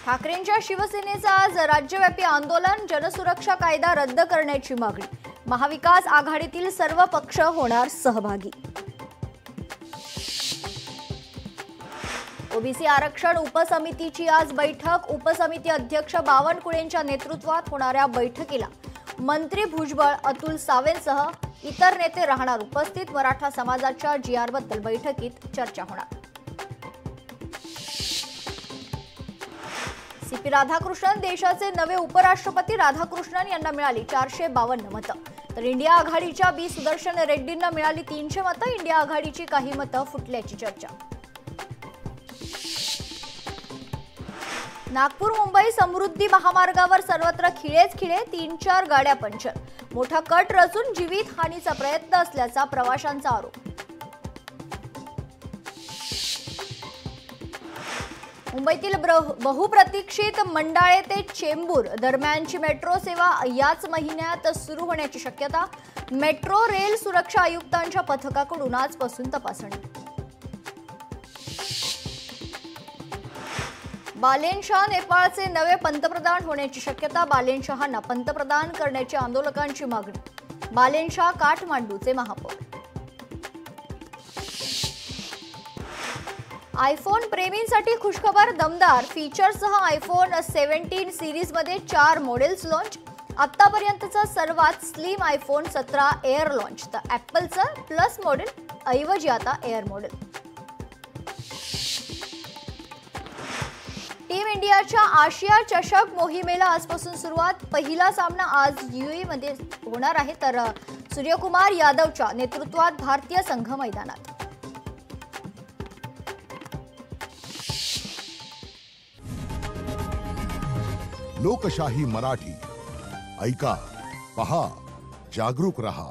ठाकरेंच्या शिवसेनेचा आज राज्यव्यापी आंदोलन, जनसुरक्षा कायदा रद्द करण्याची मागणी। महाविकास आघाडीतील सर्व पक्ष होणार सहभागी। ओबीसी आरक्षण उपसमितीची आज बैठक। उपसमिती अध्यक्ष बावनकुळेंच्या नेतृत्वात होणाऱ्या बैठकीला मंत्री भुजबळ, अतुल सावेंसह इतर नेते राहणार उपस्थित। मराठा समाजाच्या जीआरबद्दल बैठकीत चर्चा होणार। सीपी राधाकृष्णन देशाचे नवे उपराष्ट्रपती। राधाकृष्णन यांना मिळाली 452 मतं, तर इंडिया आघाडीच्या बी सुदर्शन रेड्डींना मिळाली 300 मतं। इंडिया आघाडीची काही मतं फुटल्याची चर्चा। नागपूर मुंबई समृद्धी महामार्गावर सर्वत्र खिळेच खिळे, 3-4 गाड्या पंक्चर। मोठा कट रचून जीवित हानीचा प्रयत्न असल्याचा प्रवाशांचा आरोप। मुंबईतील बहुप्रतीक्षित मंडाळे ते चेंबूर दरम्यानची मेट्रो सेवा याच महिन्यात सुरू होण्याची शक्यता। मेट्रो रेल सुरक्षा आयुक्तांच्या पथकाकडून आजपासून तपासणी। बालेन शाह नेपाळचे नवे पंतप्रधान होण्याची शक्यता। बालेन शहांना पंतप्रधान करण्याची आंदोलकांची मागणी। बालेन शाह काठमांडूचे महापौर। आयफोन प्रेमींसाठी खुशखबर, दमदार फीचरसह आयफोन 17 सीरीजमध्ये 4 मॉडेल्स लॉन्च। आतापर्यंतचा सर्वात स्लिम आयफोन 17 एअर लॉन्च, तर ॲपलचं प्लस मॉडेल ऐवजी आता एअर मॉडेल। टीम इंडियाच्या आशिया चषक मोहिमेला आजपासून सुरुवात। पहिला सामना आज यूएई मध्ये होणार आहे, तर सूर्यकुमार यादवच्या नेतृत्वात भारतीय संघ मैदानात। लोकशाही मराठी ऐका, पहा, जागरूक रहा।